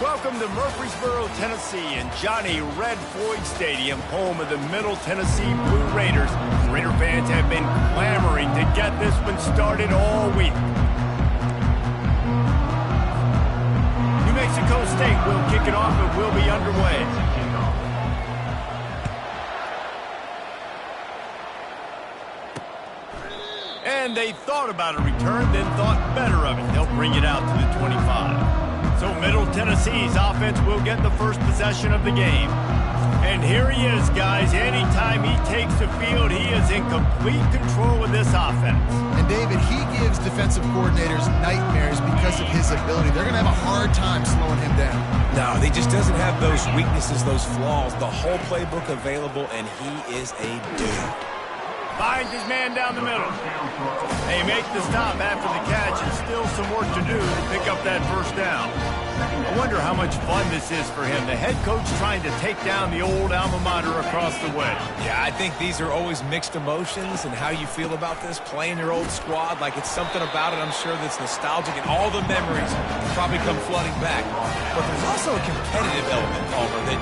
Welcome to Murfreesboro, Tennessee, and Johnny Red Floyd Stadium, home of the Middle Tennessee Blue Raiders. Raider fans have been clamoring to get this one started all week. New Mexico State will kick it off and will be underway. And they thought about a return, then thought better of it. They'll bring it out to the 25. So Middle Tennessee's offense will get the first possession of the game. And here he is, guys. Anytime he takes the field, he is in complete control of this offense. And David, he gives defensive coordinators nightmares because of his ability. They're going to have a hard time slowing him down. No, he just doesn't have those weaknesses, those flaws. The whole playbook available, and he is a dude. Finds his man down the middle. They make the stop after the catch, and still some work to do to pick up that first down. I wonder how much fun this is for him. The head coach trying to take down the old alma mater across the way. Yeah, I think these are always mixed emotions, and how you feel about this, playing your old squad, like it's something about it, I'm sure, that's nostalgic, and all the memories probably come flooding back. But there's also a competitive element, Palmer, that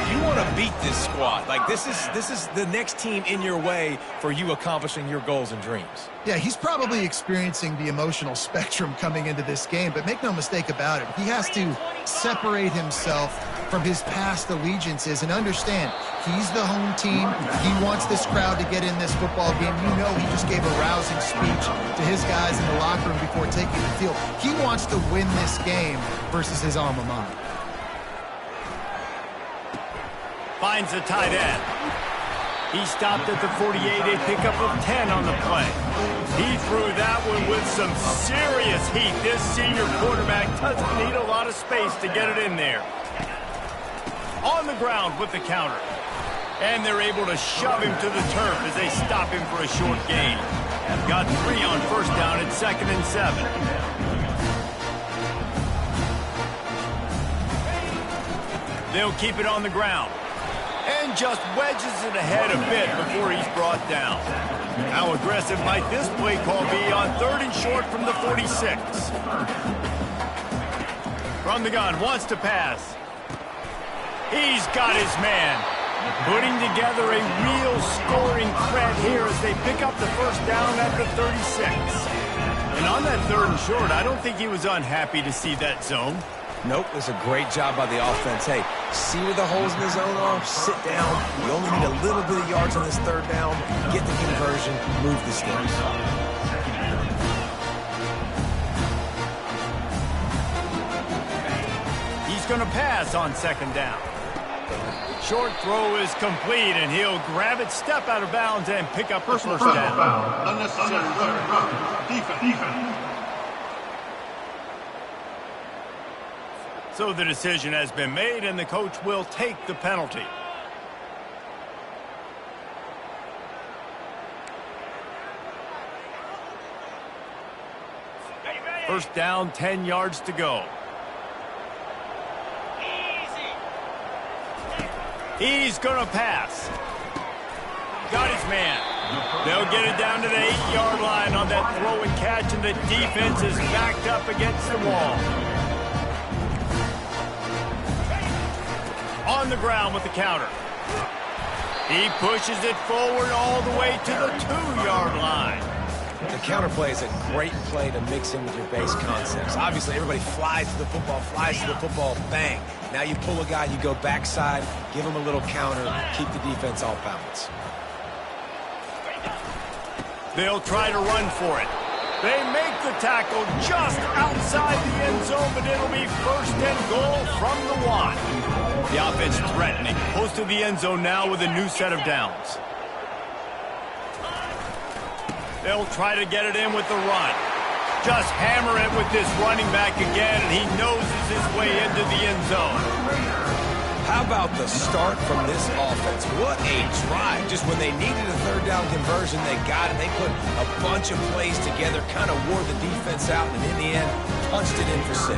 you want to beat this squad. Like, this is the next team in your way for you accomplishing your goals and dreams. Yeah, he's probably experiencing the emotional spectrum coming into this game, but make no mistake about it, he has to separate himself from his past allegiances and understand he's the home team. He wants this crowd to get in this football game. You know, he just gave a rousing speech to his guys in the locker room before taking the field. He wants to win this game versus his alma mater. Finds the tight end. He stopped at the 48, a pickup of 10 on the play. He threw that one with some serious heat. This senior quarterback doesn't need a lot of space to get it in there. On the ground with the counter. And they're able to shove him to the turf as they stop him for a short gain. Got 3 on first down at 2nd and 7. They'll keep it on the ground. And just wedges it ahead a bit before he's brought down. How aggressive might this play call be on 3rd and short from the 46? From the gun, wants to pass. He's got his man. Putting together a real scoring threat here as they pick up the first down at the 36. And on that 3rd and short, I don't think he was unhappy to see that zone. Nope, it's a great job by the offense. Hey, see where the holes in the zone are, sit down. You only need a little bit of yards on this 3rd down. Get the conversion, move the sticks. He's going to pass on 2nd down. Short throw is complete, and he'll grab it, step out of bounds, and pick up the first down. Unnecessary defense. So the decision has been made, and the coach will take the penalty. First down, 10 yards to go. He's going to pass. Got his man. They'll get it down to the 8-yard line on that throw and catch, and the defense is backed up against the wall. On the ground with the counter. He pushes it forward all the way to the 2-yard line. The counter play is a great play to mix in with your base concepts. Obviously, everybody flies to the football, bang. Now you pull a guy, you go backside, give him a little counter, keep the defense off balance. They'll try to run for it. They make the tackle just outside the end zone, but it'll be 1st and goal from the 1. The offense threatening. Close to the end zone now with a new set of downs. They'll try to get it in with the run. Just hammer it with this running back again, and he noses his way into the end zone. How about the start from this offense? What a drive. Just when they needed a 3rd down conversion, they got it. They put a bunch of plays together, kind of wore the defense out, and in the end, punched it in for 6.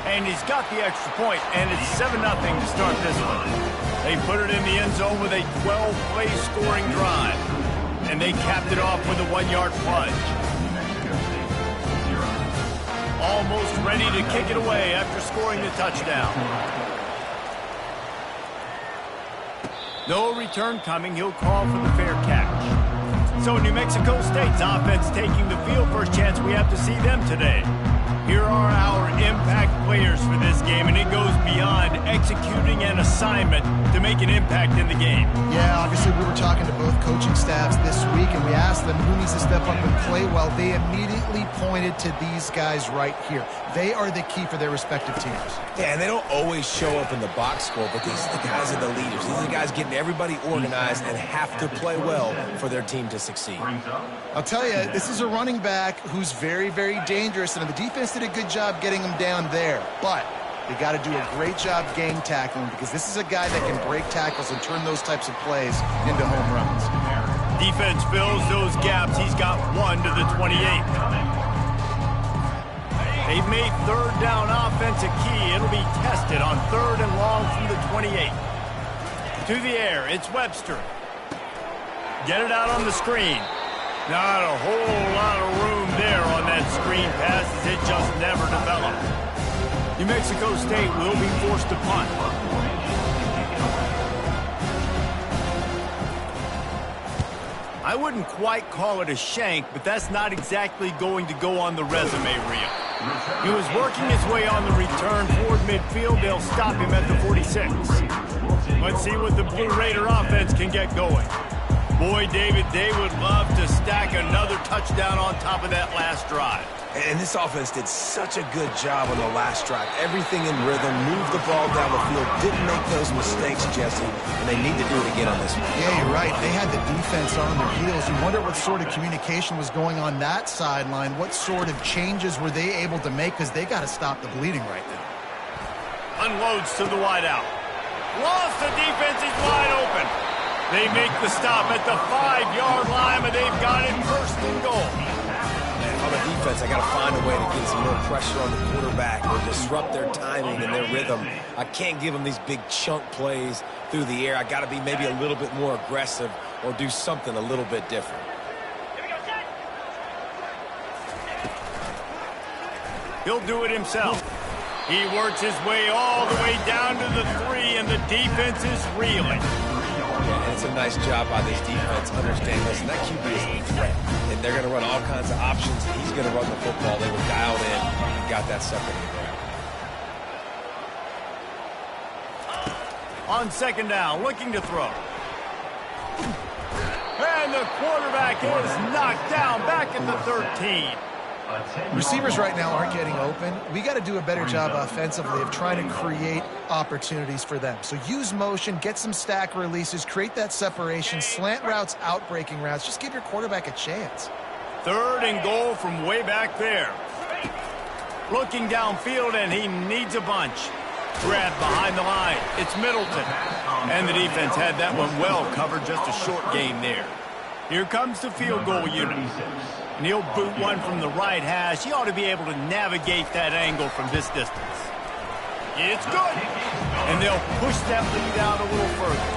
And he's got the extra point, and it's 7-0 to start this one. They put it in the end zone with a 12-play scoring drive. And they capped it off with a 1-yard plunge. almost ready to kick it away after scoring the touchdown. No return coming. He'll call for the fair catch. So New Mexico State's offense taking the field. First chance we have to see them today. Here are our impact players for this game, and it goes beyond executing an assignment to make an impact in the game. Yeah, obviously we were talking to both coaching staffs this week, and we asked them who needs to step up and play well. They immediately pointed to these guys right here. They are the key for their respective teams. Yeah, and they don't always show up in the box score, but these are the guys are the leaders. These are the guys getting everybody organized and have to play well for their team to succeed. I'll tell you, this is a running back who's very, very dangerous, and the defense did a good job getting him down there. But they got to do a great job gang tackling, because this is a guy that can break tackles and turn those types of plays into home runs. Defense fills those gaps. He's got one to the 28. They've made third down offense a key. It'll be tested on 3rd and long from the 28. To the air, it's Webster. Get it out on the screen. Not a whole lot of room there on that screen pass, as it just never developed. New Mexico State will be forced to punt. I wouldn't quite call it a shank, but that's not exactly going to go on the resume reel. He was working his way on the return toward midfield. They'll stop him at the 46. Let's see what the Blue Raider offense can get going. Boy, David, they would love to stack another touchdown on top of that last drive. And this offense did such a good job on the last drive. Everything in rhythm, moved the ball down the field, didn't make those mistakes, Jesse, and they need to do it again on this one. Yeah, you're right. They had the defense on their heels. You wonder what sort of communication was going on that sideline. What sort of changes were they able to make, because they got to stop the bleeding right now. Unloads to the wideout. Lost the defense. He's wide open. They make the stop at the 5-yard line, but they've got it 1st and goal. Man, on the defense, I got to find a way to get some more pressure on the quarterback or disrupt their timing and their rhythm. I can't give them these big chunk plays through the air. I got to be maybe a little bit more aggressive or do something a little bit different. He'll do it himself. He works his way all the way down to the 3, and the defense is reeling. Yeah, and it's a nice job by this defense. Understand, listen, that QB is a threat, and they're going to run all kinds of options. He's going to run the football. They were dialed in and got that sucker in the ground. On 2nd down, looking to throw. And the quarterback is knocked down back at the 13. Receivers right now aren't getting open. We got to do a better job offensively of trying to create opportunities for them. So use motion, get some stack releases, create that separation, slant routes, out-breaking routes. Just give your quarterback a chance. 3rd and goal from way back there. Looking downfield, and he needs a bunch. Grab behind the line. It's Middleton. And the defense had that one well covered, just a short gain there. Here comes the field goal unit. And he'll boot one from the right hash. He ought to be able to navigate that angle from this distance. It's good. And they'll push that lead out a little further.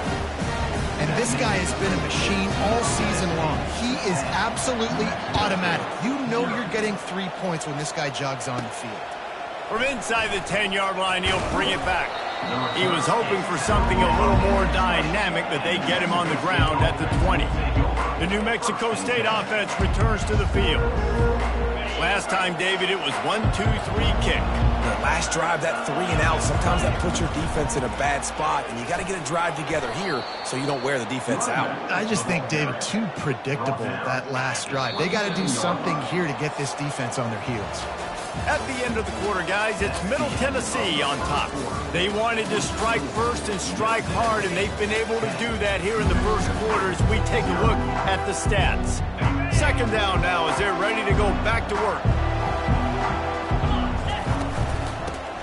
And this guy has been a machine all season long. He is absolutely automatic. You know you're getting 3 points when this guy jogs on the field. From inside the 10-yard line, he'll bring it back. He was hoping for something a little more dynamic, but they get him on the ground at the 20. The New Mexico State offense returns to the field. Last time, David, it was 1-2-3 kick. The last drive, that 3 and out, sometimes that puts your defense in a bad spot, and you got to get a drive together here so you don't wear the defense out. I just think, David, too predictable, that last drive. They got to do something here to get this defense on their heels. At the end of the quarter, guys, it's Middle Tennessee on top. They wanted to strike first and strike hard, and they've been able to do that here in the first quarter as we take a look at the stats. 2nd down now as they're ready to go back to work.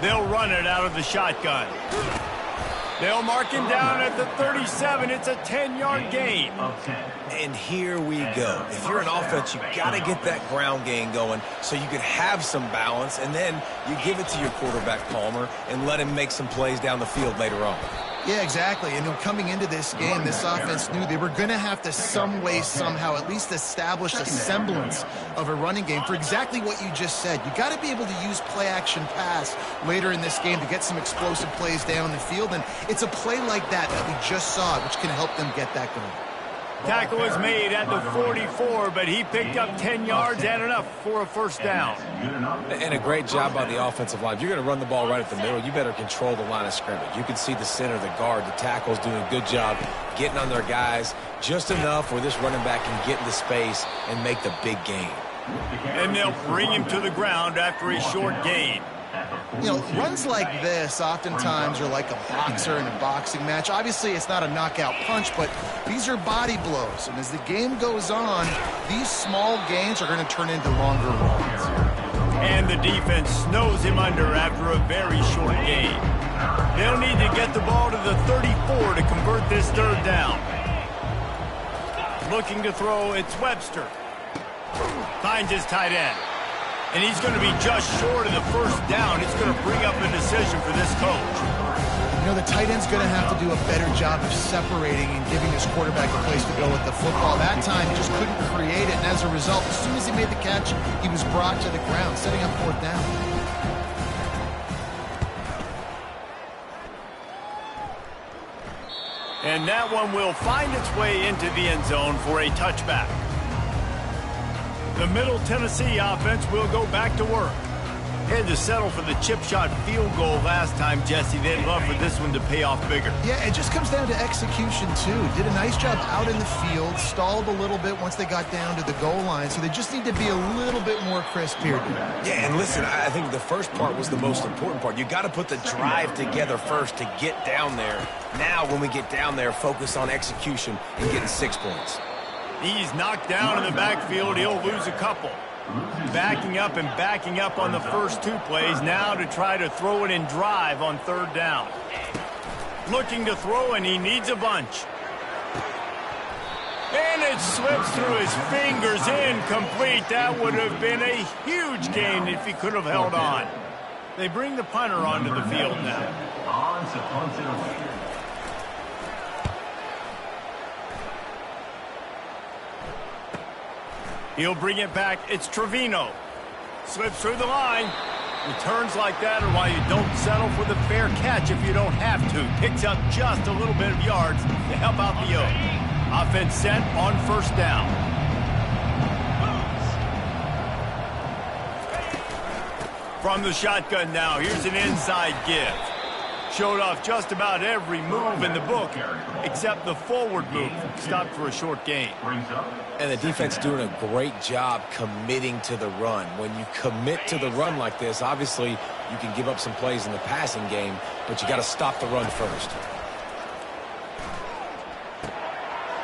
They'll run it out of the shotgun. They'll mark him down at the 37. It's a 10-yard gain. And here we go. If you're an offense, you got to get that ground game going so you can have some balance, and then you give it to your quarterback, Palmer, and let him make some plays down the field later on. Yeah, exactly. And coming into this game, this offense knew they were going to have to some way, somehow, at least establish a semblance of a running game for exactly what you just said. You got to be able to use play-action pass later in this game to get some explosive plays down the field. And it's a play like that we just saw, which can help them get that going. Tackle was made at the 44, but he picked up 10 yards and enough for a first down. And a great job by the offensive line. If you're going to run the ball right at the middle, you better control the line of scrimmage. You can see the center, the guard, the tackle's doing a good job getting on their guys just enough where this running back can get into space and make the big gain. And they'll bring him to the ground after a short gain. Runs like this oftentimes are like a boxer in a boxing match. Obviously, it's not a knockout punch, but these are body blows. And as the game goes on, these small gains are going to turn into longer runs. And the defense snows him under after a very short gain. They'll need to get the ball to the 34 to convert this third down. Looking to throw, it's Webster. Finds his tight end. And he's going to be just short of the first down. It's going to bring up a decision for this coach. The tight end's going to have to do a better job of separating and giving his quarterback a place to go with the football. That time, he just couldn't create it. And as a result, as soon as he made the catch, he was brought to the ground, setting up fourth down. And that one will find its way into the end zone for a touchback. The Middle Tennessee offense will go back to work. Had to settle for the chip shot field goal last time, Jesse. They'd love for this one to pay off bigger. Yeah, it just comes down to execution, too. Did a nice job out in the field, stalled a little bit once they got down to the goal line, so they just need to be a little bit more crisp here. Yeah, and listen, I think the first part was the most important part. You got to put the drive together first to get down there. Now, when we get down there, focus on execution and getting 6 points. He's knocked down in the backfield. He'll lose a couple. Backing up on the first two plays now to try to throw it in drive on third down. Looking to throw, and he needs a bunch. And it slips through his fingers, incomplete. That would have been a huge gain if he could have held on. They bring the punter onto the field now. He'll bring it back. It's Trevino. Slips through the line. Returns like that are why you don't settle for the fair catch if you don't have to. Picks up just a little bit of yards to help out the Oak. Offense set on first down. From the shotgun now, here's an inside give. Showed off just about every move in the book, except the forward move. Stopped for a short gain. And the defense doing a great job committing to the run. When you commit to the run like this, obviously you can give up some plays in the passing game, but you got to stop the run first.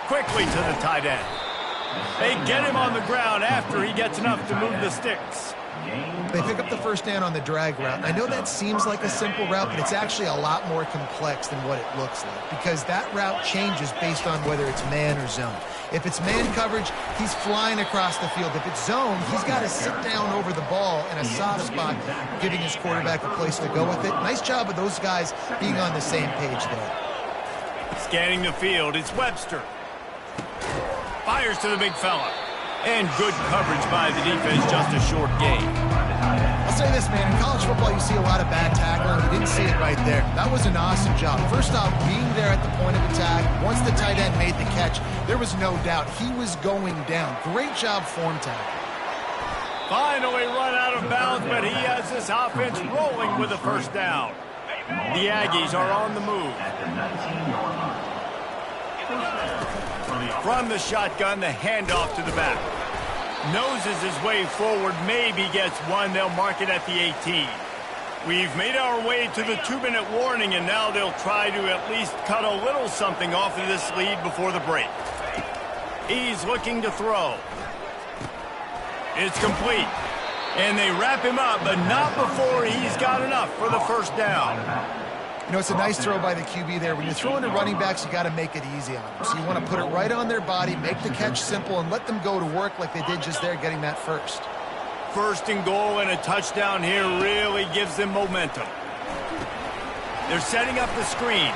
Quickly to the tight end. They get him on the ground after he gets enough to move the sticks. They pick up the first down on the drag route. I know that seems like a simple route, but it's actually a lot more complex than what it looks like because that route changes based on whether it's man or zone. If it's man coverage, he's flying across the field. If it's zone, he's got to sit down over the ball in a soft spot, giving his quarterback a place to go with it. Nice job of those guys being on the same page there. Scanning the field, it's Webster. Fires to the big fella. And good coverage by the defense, just a short gain. I'll say this, man. In college football, you see a lot of bad tackling. You didn't see it right there. That was an awesome job. First off, being there at the point of attack. Once the tight end made the catch, there was no doubt he was going down. Great job form tackle. Finally run out of bounds, but he has this offense rolling with a first down. The Aggies are on the move. From the shotgun, the handoff to the back. Noses his way forward, maybe gets one. They'll mark it at the 18. We've made our way to the 2-minute warning, and now they'll try to at least cut a little something off of this lead before the break. He's looking to throw. It's complete. And they wrap him up, but not before he's got enough for the first down. It's a nice throw by the QB there. When you're throwing to running backs, you got to make it easy on them. So you want to put it right on their body, make the catch simple, and let them go to work like they did just there, getting that first. First and goal and a touchdown here really gives them momentum. They're setting up the screen.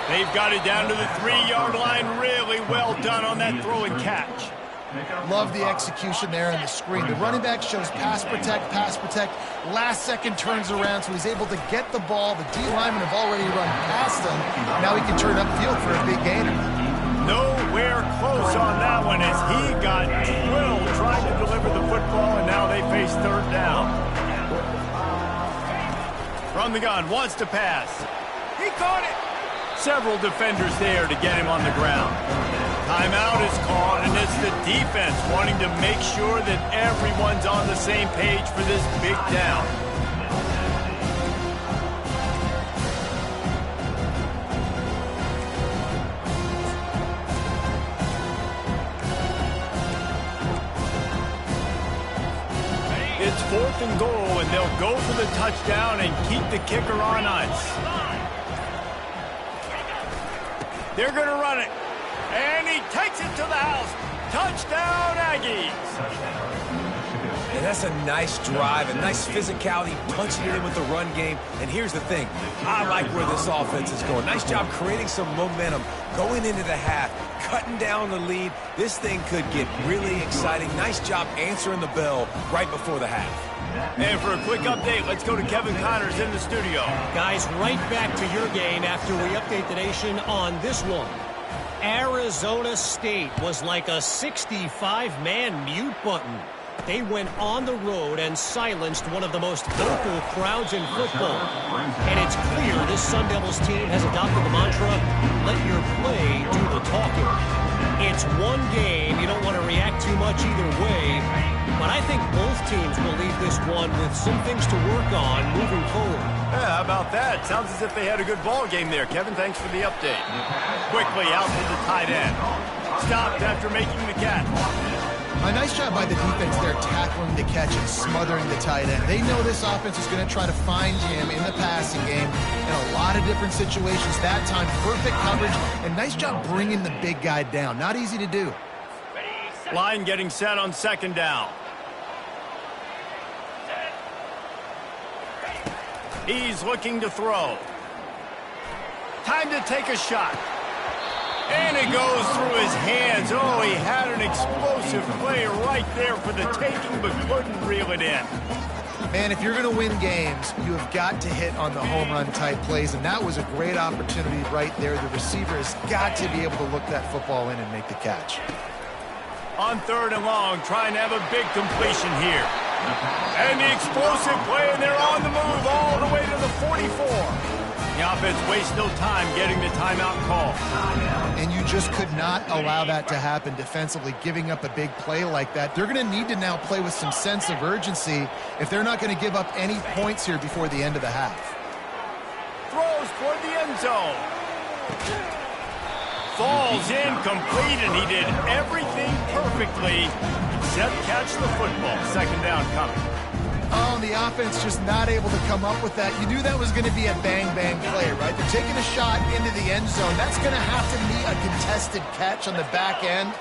They've got it down to the 3-yard line. Really well done on that throw and catch. Love the execution there on the screen. The running back shows pass protect, pass protect. Last second turns around, so he's able to get the ball. The D linemen have already run past him. Now he can turn upfield for a big gainer. Nowhere close on that one as he got drilled trying to deliver the football, and now they face third down. From the gun, wants to pass. He caught it. Several defenders there to get him on the ground. Timeout is called, and it's the defense wanting to make sure that everyone's on the same page for this big down. It's 4th and goal, and they'll go for the touchdown and keep the kicker on ice. They're going to run it. And he takes it to the house. Touchdown, Aggies. And that's a nice drive, a nice physicality, punching it in with the run game. And here's the thing. I like where this offense is going. Nice job creating some momentum, going into the half, cutting down the lead. This thing could get really exciting. Nice job answering the bell right before the half. And for a quick update, let's go to Kevin Connors in the studio. Guys, right back to your game after we update the nation on this one. Arizona State was like a 65-man mute button. They went on the road and silenced one of the most vocal crowds in football. And it's clear this Sun Devils team has adopted the mantra, let your play do the talking. It's one game. You don't want to react too much either way. But I think both teams will leave this one with some things to work on moving forward. Yeah, how about that? Sounds as if they had a good ball game there. Kevin, thanks for the update. Quickly out to the tight end. Stopped after making the catch. A nice job by the defense there, tackling the catch and smothering the tight end. They know this offense is going to try to find him in the passing game in a lot of different situations. That time, perfect coverage, and nice job bringing the big guy down. Not easy to do. Line getting set on 2nd down. He's looking to throw. Time to take a shot. And it goes through his hands. Oh, he had an explosive play right there for the taking, but couldn't reel it in. Man, if you're going to win games, you have got to hit on the home run type plays, and that was a great opportunity right there. The receiver has got to be able to look that football in and make the catch. On 3rd and long, trying to have a big completion here. And the explosive play, and they're on the move all the way to the 44. The offense wastes no time getting the timeout call. And you just could not allow that to happen defensively, giving up a big play like that. They're going to need to now play with some sense of urgency if they're not going to give up any points here before the end of the half. Throws toward the end zone. Falls incomplete, and he did everything perfectly except catch the football. 2nd down coming. Oh, and the offense just not able to come up with that. You knew that was going to be a bang-bang play, right? They're taking a shot into the end zone. That's going to have to be a contested catch on the back end,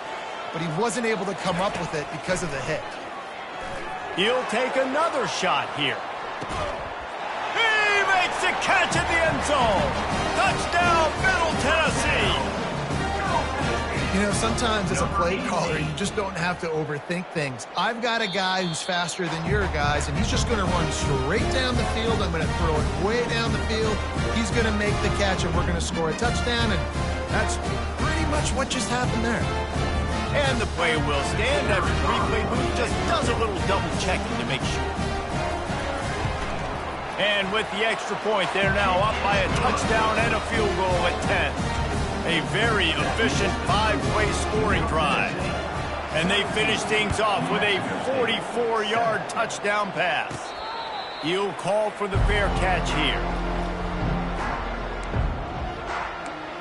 but he wasn't able to come up with it because of the hit. He'll take another shot here. He makes the catch in the end zone. Touchdown, Middle Tennessee. You know, sometimes as a play caller, you just don't have to overthink things. I've got a guy who's faster than your guys, and he's just going to run straight down the field. I'm going to throw it way down the field. He's going to make the catch, and we're going to score a touchdown, and that's pretty much what just happened there. And the play will stand after the replay booth just does a little double checking to make sure. And with the extra point, they're now up by a touchdown and a field goal at 10. A very efficient 5-play scoring drive. And they finish things off with a 44-yard touchdown pass. He'll call for the fair catch here.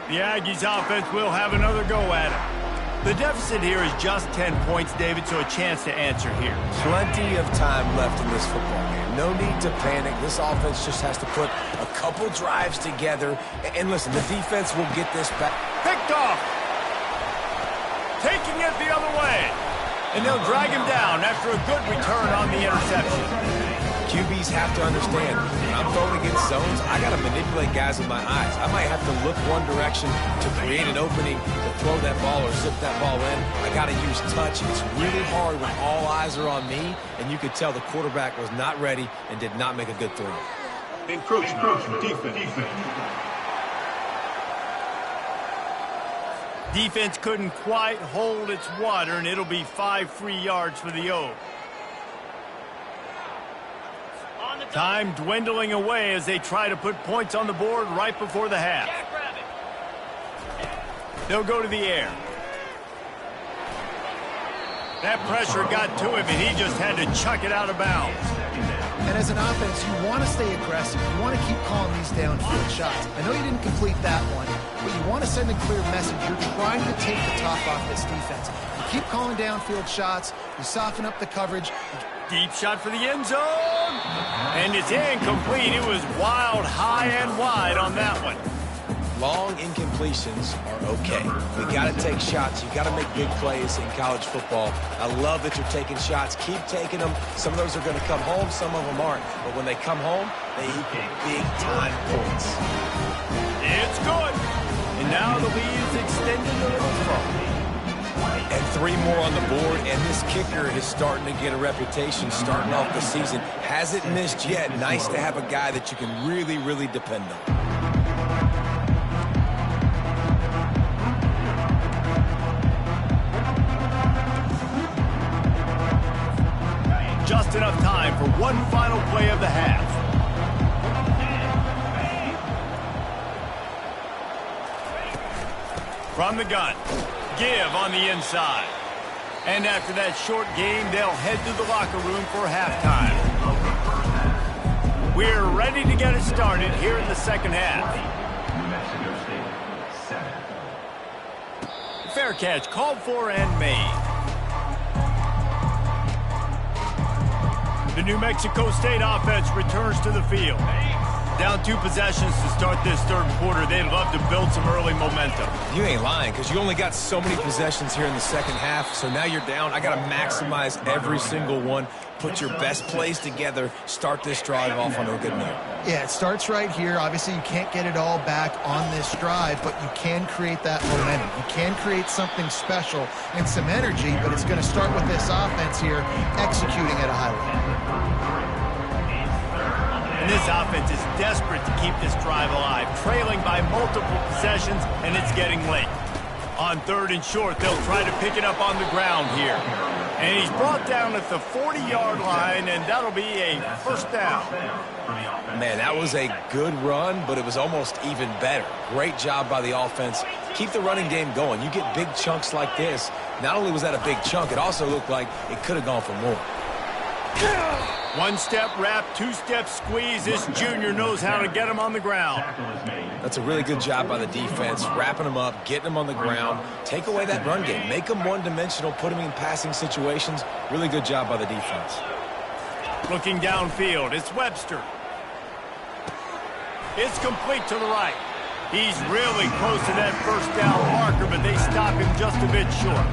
The Aggies offense will have another go at it. The deficit here is just 10 points, David, so a chance to answer here. Plenty of time left in this football game. No need to panic. This offense just has to put a couple drives together. And listen, the defense will get this back. Picked off. Taking it the other way. And they'll drag him down after a good return on the interception. QB DBs have to understand, when I'm throwing against zones, I got to manipulate guys with my eyes. I might have to look one direction to create an opening to throw that ball or zip that ball in. I got to use touch. It's really hard when all eyes are on me, and you could tell the quarterback was not ready and did not make a good throw. Encroachment, defense. Defense couldn't quite hold its water, and it'll be 5 free yards for the O. Time dwindling away as they try to put points on the board right before the half. They'll go to the air. That pressure got to him, and he just had to chuck it out of bounds. And as an offense, you want to stay aggressive. You want to keep calling these downfield shots. I know you didn't complete that one, but you want to send a clear message. You're trying to take the top off this defense. You keep calling downfield shots. You soften up the coverage. Deep shot for the end zone. And it's incomplete. It was wild, high and wide on that one. Long incompletions are okay. We got to take shots. You got to make big plays in college football. I love that you're taking shots. Keep taking them. Some of those are going to come home. Some of them aren't. But when they come home, they equal big-time points. It's good. And now the lead is extended a little further. And 3 more on the board, and this kicker is starting to get a reputation starting off the season. Hasn't missed yet. Nice to have a guy that you can really, really depend on. Just enough time for one final play of the half. From the gun, give on the inside. And after that short game, they'll head to the locker room for halftime. We're ready to get it started here in the second half. Fair catch called for and made. The New Mexico State offense returns to the field. Down 2 possessions to start this third quarter. They'd love to build some early momentum. You ain't lying, because you only got so many possessions here in the second half, so now you're down. I got to maximize every single one, put your best plays together, start this drive off on a good note. Yeah, it starts right here. Obviously, you can't get it all back on this drive, but you can create that momentum. You can create something special and some energy, but it's going to start with this offense here executing at a high level. And this offense is desperate to keep this drive alive, trailing by multiple possessions, and it's getting late. On 3rd and short, they'll try to pick it up on the ground here. And he's brought down at the 40-yard line, and that'll be a first down. Man, that was a good run, but it was almost even better. Great job by the offense. Keep the running game going. You get big chunks like this. Not only was that a big chunk, it also looked like it could have gone for more. 1-step wrap, 2-step squeeze. This junior knows how to get him on the ground. That's a really good job by the defense, wrapping them up, getting them on the ground. Take away that run game. Make them one-dimensional, put them in passing situations. Really good job by the defense. Looking downfield, it's Webster. It's complete to the right. He's really close to that first down marker, but they stop him just a bit short.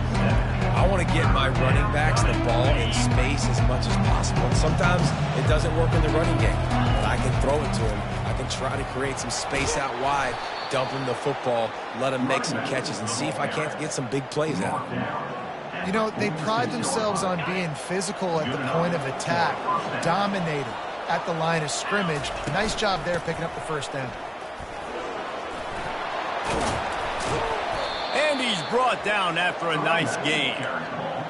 I want to get my running backs the ball in space as much as possible. And sometimes it doesn't work in the running game, but I can throw it to him. I can try to create some space out wide, dump him the football, let him make some catches, and see if I can't get some big plays out of him. You know, they pride themselves on being physical at the point of attack, dominating at the line of scrimmage. Nice job there picking up the first down. And he's brought down after a nice gain.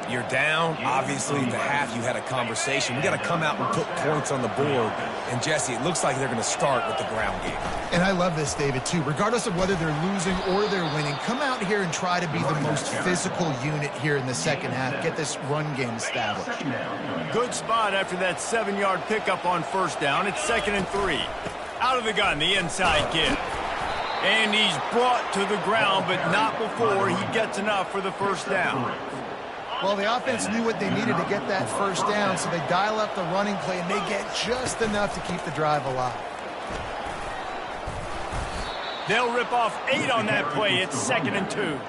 You're down. Obviously, at the half, you had a conversation. We got to come out and put points on the board. And, Jesse, it looks like they're going to start with the ground game. And I love this, David, too. Regardless of whether they're losing or they're winning, come out here and try to be the most physical unit here in the second half. Get this run game established. Good spot after that 7-yard pickup on first down. It's 2nd and 3. Out of the gun, the inside give. And he's brought to the ground, but not before he gets enough for the first down. Well, the offense knew what they needed to get that first down, so they dial up the running play, and they get just enough to keep the drive alive. They'll rip off 8 on that play. It's 2nd and 2.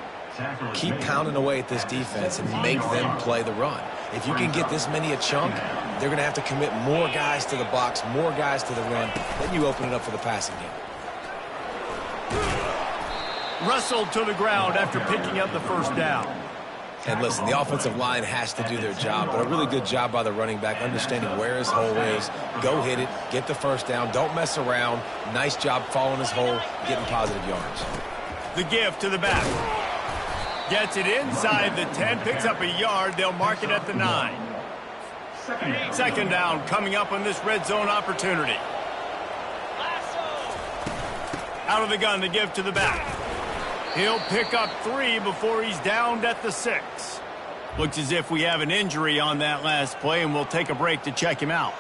Keep pounding away at this defense and make them play the run. If you can get this many a chunk, they're going to have to commit more guys to the box, more guys to the run. Then you open it up for the passing game. Wrestled to the ground after picking up the first down. And listen, the offensive line has to do their job, but a really good job by the running back, understanding where his hole is. Go hit it, get the first down, don't mess around. Nice job following his hole, getting positive yards. The give to the back. Gets it inside the 10, picks up a yard. They'll mark it at the 9. Second down coming up on this red zone opportunity. Out of the gun, the give to the back. He'll pick up 3 before he's downed at the 6. Looks as if we have an injury on that last play, and we'll take a break to check him out.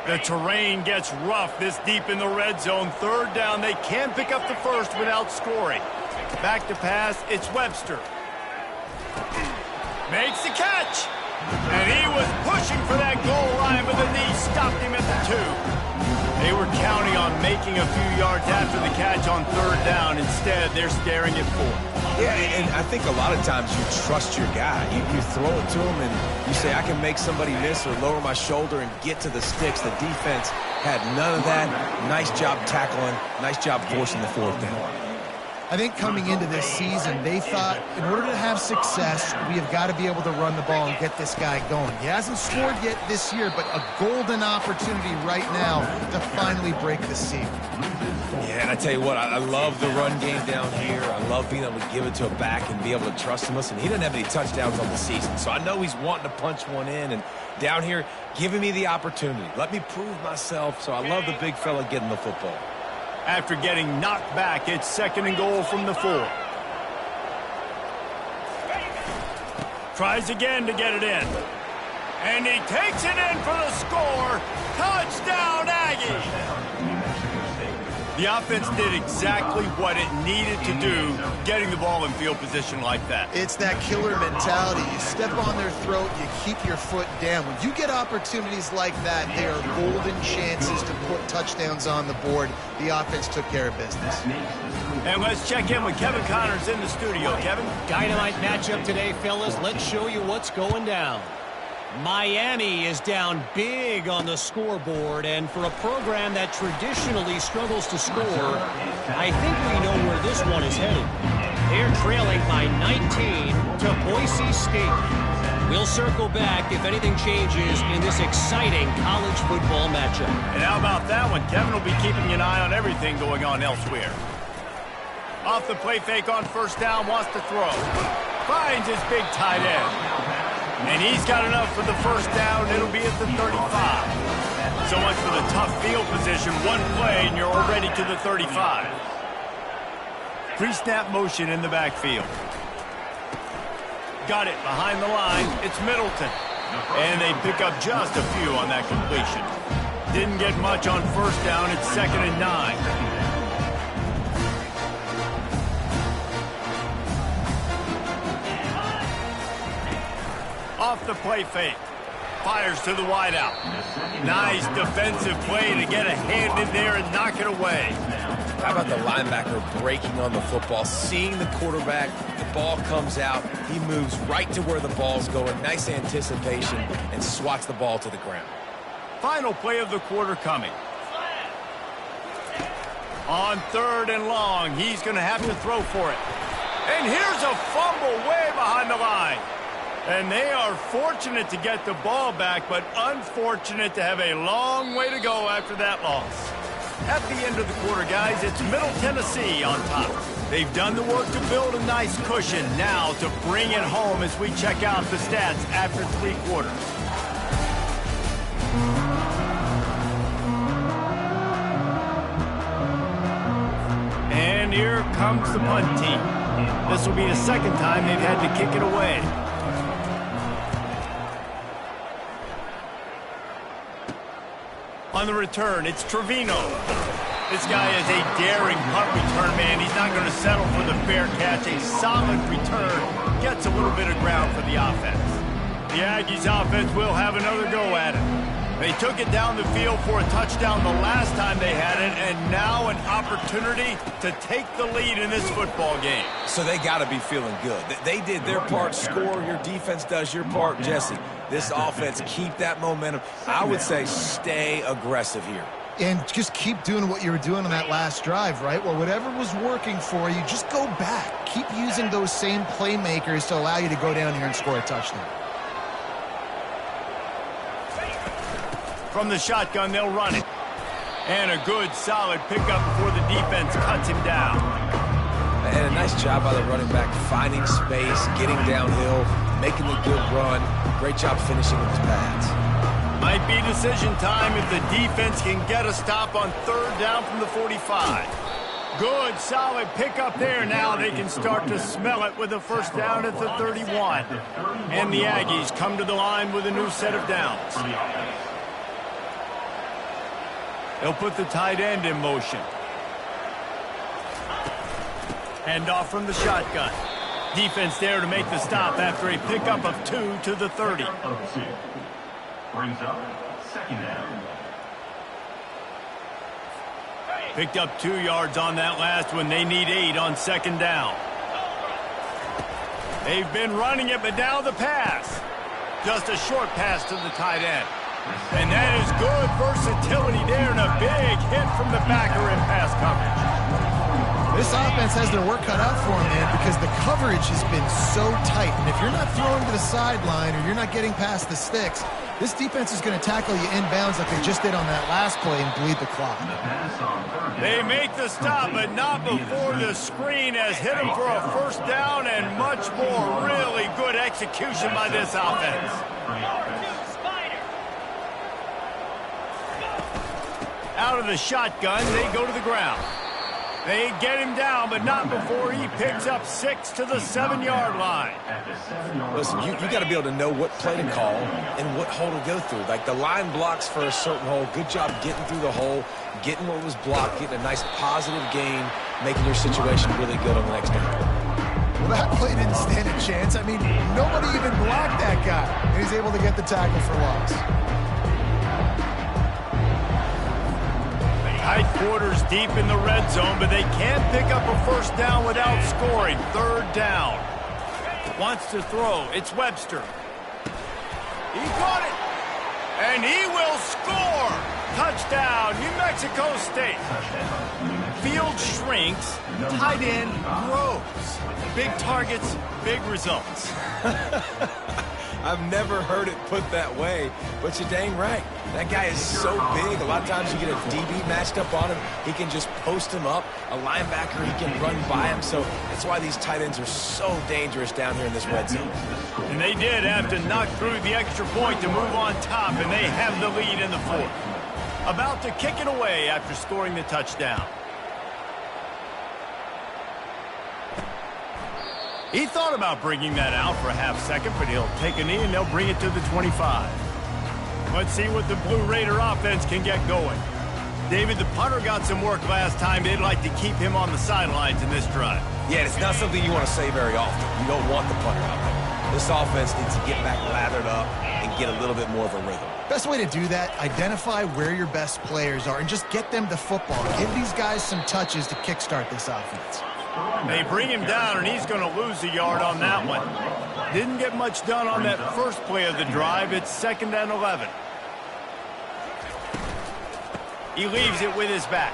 The terrain gets rough this deep in the red zone. Third down, they can pick up the first without scoring. Back to pass, it's Webster. Makes the catch. And he was pushing for that goal line, but the knee stopped him at the 2. They were counting on making a few yards after the catch on third down. Instead, they're staring at 4. Yeah, and I think a lot of times you trust your guy. You throw it to him and you say, I can make somebody miss or lower my shoulder and get to the sticks. The defense had none of that. Nice job tackling. Nice job forcing the fourth down. I think coming into this season, they thought in order to have success, we have got to be able to run the ball and get this guy going. He hasn't scored yet this year, but a golden opportunity right now to finally break the seal. Yeah, and I tell you what, I love the run game down here. I love being able to give it to a back and be able to trust him. Listen, he doesn't have any touchdowns on the season, so I know he's wanting to punch one in. And down here, giving me the opportunity. Let me prove myself, so I love the big fella getting the football. After getting knocked back, it's 2nd and goal from the 4. Tries again to get it in. And he takes it in for the score. Touchdown, Aggies! The offense did exactly what it needed to do, getting the ball in field position like that. It's that killer mentality. You step on their throat, you keep your foot down. When you get opportunities like that, they are golden chances to put touchdowns on the board. The offense took care of business. And let's check in with Kevin Connors in the studio. Kevin? Dynamite matchup today, fellas. Let's show you what's going down. Miami is down big on the scoreboard, and for a program that traditionally struggles to score, I think we know where this one is headed. They're trailing by 19 to Boise State. We'll circle back if anything changes in this exciting college football matchup. And how about that one? Kevin will be keeping an eye on everything going on elsewhere. Off the play fake on first down, wants to throw. Finds his big tight end. And he's got enough for the first down. It'll be at the 35. So much for the tough field position. One play, and you're already to the 35. Pre-snap motion in the backfield. Got it behind the line. It's Middleton. And they pick up just a few on that completion. Didn't get much on first down. It's 2nd and 9. Off the play fake. Fires to the wideout. Nice defensive play to get a hand in there and knock it away. How about the linebacker breaking on the football, seeing the quarterback, the ball comes out, he moves right to where the ball's going, nice anticipation, and swats the ball to the ground. Final play of the quarter coming. On 3rd and long, he's going to have to throw for it. And here's a fumble way behind the line. And they are fortunate to get the ball back, but unfortunate to have a long way to go after that loss. At the end of the quarter, guys, it's Middle Tennessee on top. They've done the work to build a nice cushion. Now to bring it home as we check out the stats after 3 quarters. And here comes the punt team. This will be the 2nd time they've had to kick it away. On the return, it's Trevino. This guy is a daring punt return man. He's not going to settle for the fair catch. A solid return. Gets a little bit of ground for the offense. The Aggies offense will have another go at it. They took it down the field for a touchdown the last time they had it, and now an opportunity to take the lead in this football game. So they got to be feeling good. They did their part, score. Your defense does your part, Jesse. This offense, keep that momentum. I would say stay aggressive here. And just keep doing what you were doing on that last drive, right? Well, whatever was working for you, just go back. Keep using those same playmakers to allow you to go down here and score a touchdown. From the shotgun, they'll run it. And a good, solid pickup before the defense cuts him down. And a nice job by the running back, finding space, getting downhill, making the good run. Great job finishing with his pads. Might be decision time if the defense can get a stop on third down from the 45. Good, solid pickup there. Now they can start to smell it with a first down at the 31. And the Aggies come to the line with a new set of downs. They'll put the tight end in motion. Hand off from the shotgun. Defense there to make the stop after a pickup of 2 to the 30. Brings up second down. Picked up 2 yards on that last one. They need 8 on second down. They've been running it, but now the pass. Just a short pass to the tight end. And that is good versatility there and a big hit from the backer in pass coverage. This offense has their work cut out for them, man, because the coverage has been so tight. And if you're not throwing to the sideline or you're not getting past the sticks, this defense is going to tackle you inbounds like they just did on that last play and bleed the clock. They make the stop, but not before the screen has hit them for a first down and much more. Really good execution by this offense. Out of the shotgun, they go to the ground. They get him down, but not before he picks up 6 to the 7-yard line. Listen, you got to be able to know what play to call and what hole to go through. Like the line blocks for a certain hole. Good job getting through the hole, getting what was blocked, getting a nice positive gain, making your situation really good on the next down. Well, that play didn't stand a chance. I mean, nobody even blocked that guy. And he's able to get the tackle for loss. Tight quarters deep in the red zone, but they can't pick up a first down without scoring. Third down. Wants to throw. It's Webster. He got it. And he will score. Touchdown, New Mexico State. Field shrinks. Tight end grows. Big targets, big results. I've never heard it put that way, but you're dang right. That guy is so big. A lot of times you get a DB matched up on him. He can just post him up. A linebacker, he can run by him. So that's why these tight ends are so dangerous down here in this red zone. And they did have to knock through the extra point to move on top, and they have the lead in the fourth. About to kick it away after scoring the touchdown. He thought about bringing that out for a half second, but he'll take a knee and they'll bring it to the 25. Let's see what the Blue Raider offense can get going. David, the punter got some work last time. They'd like to keep him on the sidelines in this drive. Yeah, it's not something you want to say very often. You don't want the punter out there. This offense needs to get back lathered up and get a little bit more of a rhythm. Best way to do that, identify where your best players are and just get them the football. Give these guys some touches to kickstart this offense. They bring him down, and he's going to lose a yard on that one. Didn't get much done on that first play of the drive. It's 2nd and 11. He leaves it with his back.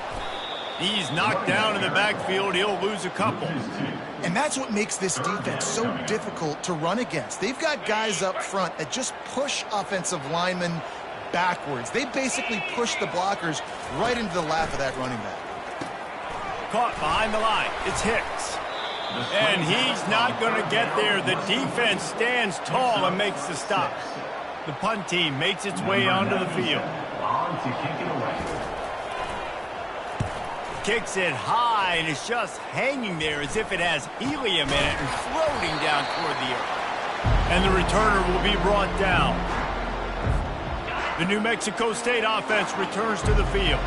He's knocked down in the backfield. He'll lose a couple. And that's what makes this defense so difficult to run against. They've got guys up front that just push offensive linemen backwards. They basically push the blockers right into the lap of that running back. Caught behind the line. It's Hicks. And he's not going to get there. The defense stands tall and makes the stop. The punt team makes its way onto the field. Kicks it high, and it's just hanging there as if it has helium in it and floating down toward the earth. And the returner will be brought down. The New Mexico State offense returns to the field.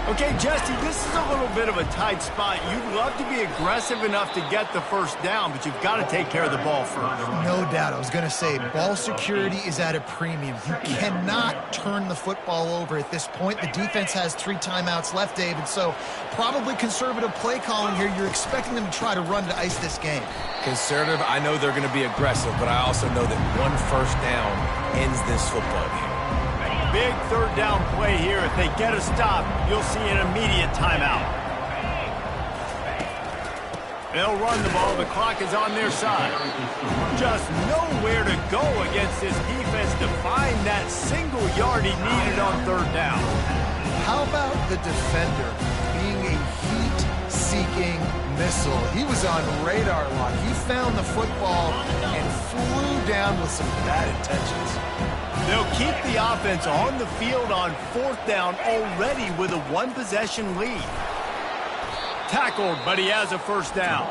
Okay, Jesse, this is a little bit of a tight spot. You'd love to be aggressive enough to get the first down, but you've got to take care of the ball first. No doubt. I was going to say, ball security is at a premium. You cannot turn the football over at this point. The defense has 3 timeouts left, David, so probably conservative play calling here. You're expecting them to try to run to ice this game. Conservative, I know they're going to be aggressive, but I also know that 1 first down ends this football game. Big third down play here. If they get a stop, you'll see an immediate timeout. They'll run the ball. The clock is on their side. Just nowhere to go against this defense to find that single yard he needed on third down. How about the defender being a heat-seeking missile? He was on radar lock. He found the football and flew down with some bad intentions. They'll keep the offense on the field on fourth down already with a 1-possession lead. Tackled, but he has a first down.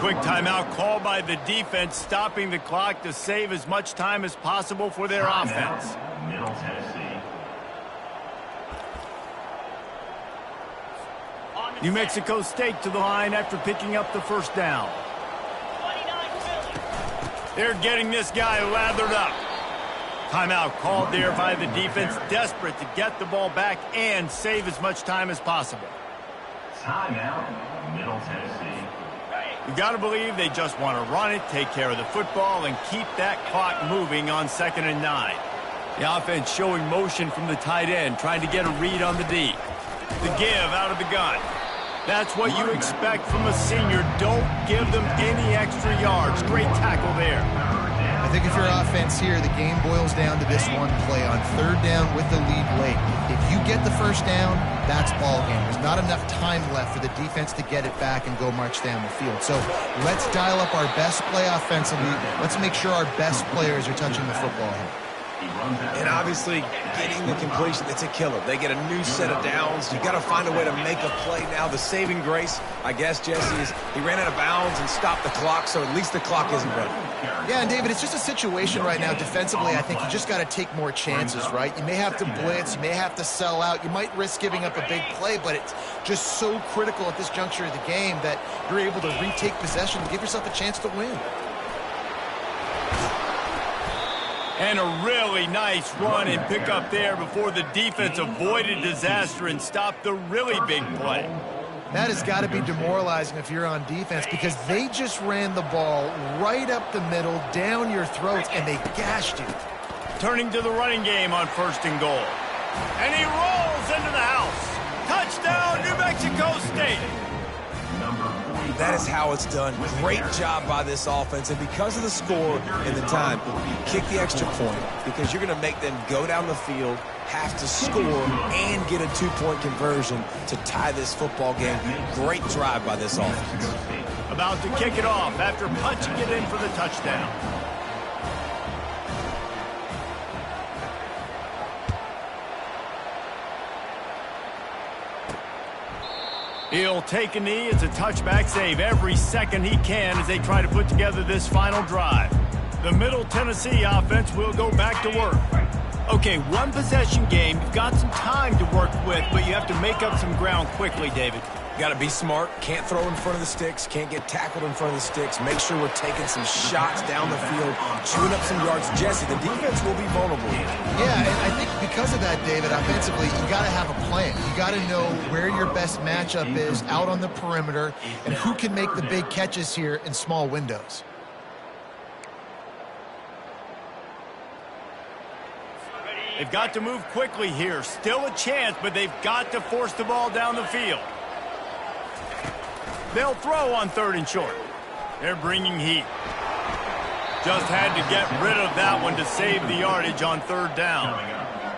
Quick timeout called by the defense, stopping the clock to save as much time as possible for their offense. Middle Tennessee. New Mexico State to the line after picking up the first down. They're getting this guy lathered up. Timeout called there by the defense, desperate to get the ball back and save as much time as possible. Timeout, Middle Tennessee. You got to believe they just want to run it, take care of the football, and keep that clock moving on 2nd and 9. The offense showing motion from the tight end, trying to get a read on the D. The give out of the gun. That's what you expect from a senior. Don't give them any extra yards. Great tackle there. I think if you're offense here, the game boils down to this one play on third down with the lead late. If you get the first down, that's ball game. There's not enough time left for the defense to get it back and go march down the field. So let's dial up our best play offensively. Let's make sure our best players are touching the football here. And obviously, getting the completion, it's a killer. They get a new set of downs. You've got to find a way to make a play now. The saving grace, I guess, Jesse, is he ran out of bounds and stopped the clock, so at least the clock isn't running. Yeah, and David, it's just a situation right now defensively. I think you just got to take more chances, right? You may have to blitz. You may have to sell out. You might risk giving up a big play, but it's just so critical at this juncture of the game that you're able to retake possession to give yourself a chance to win. And a really nice run and pick up there before the defense avoided disaster and stopped the really big play. That has got to be demoralizing if you're on defense because they just ran the ball right up the middle, down your throats, and they gashed you. Turning to the running game on 1st and goal. And he rolls into the house. Touchdown, New Mexico State. That is how it's done. Great job by this offense. And because of the score and the time, kick the extra point because you're going to make them go down the field, have to score, and get a 2-point conversion to tie this football game. Great drive by this offense. About to kick it off after punching it in for the touchdown. He'll take a knee. It's a touchback save every second he can as they try to put together this final drive. The Middle Tennessee offense will go back to work. Okay, 1-possession game. You've got some time to work with, but you have to make up some ground quickly, David. Got to be smart. Can't throw in front of the sticks. Can't get tackled in front of the sticks. Make sure we're taking some shots down the field, chewing up some yards. Jesse, the defense will be vulnerable here. Yeah, and I think because of that, David, offensively, you got to have a plan. You got to know where your best matchup is out on the perimeter and who can make the big catches here in small windows. They've got to move quickly here. Still a chance, but they've got to force the ball down the field. They'll throw on 3rd and short. They're bringing heat. Just had to get rid of that one to save the yardage on 3rd down.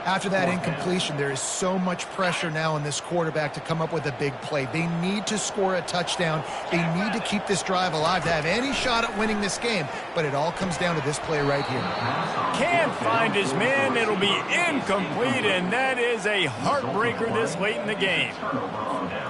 After that incompletion, there is so much pressure now on this quarterback to come up with a big play. They need to score a touchdown. They need to keep this drive alive to have any shot at winning this game. But it all comes down to this play right here. Can't find his man. It'll be incomplete, and that is a heartbreaker this late in the game.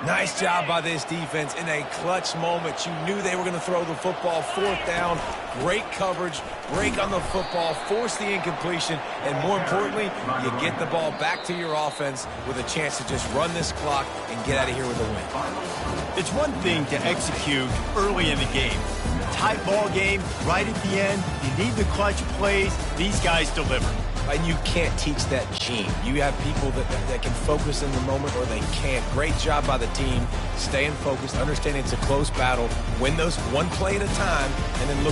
Nice job by this defense in a clutch moment. You knew they were going to throw the football 4th down. Great coverage, break on the football, force the incompletion, and more importantly, you get the ball back to your offense with a chance to just run this clock and get out of here with a win. It's one thing to execute early in the game. Tight ball game, right at the end. You need the clutch plays. These guys deliver. And you can't teach that gene. You have people that can focus in the moment or they can't. Great job by the team, staying focused, understanding it's a close battle, win those one play at a time, and then look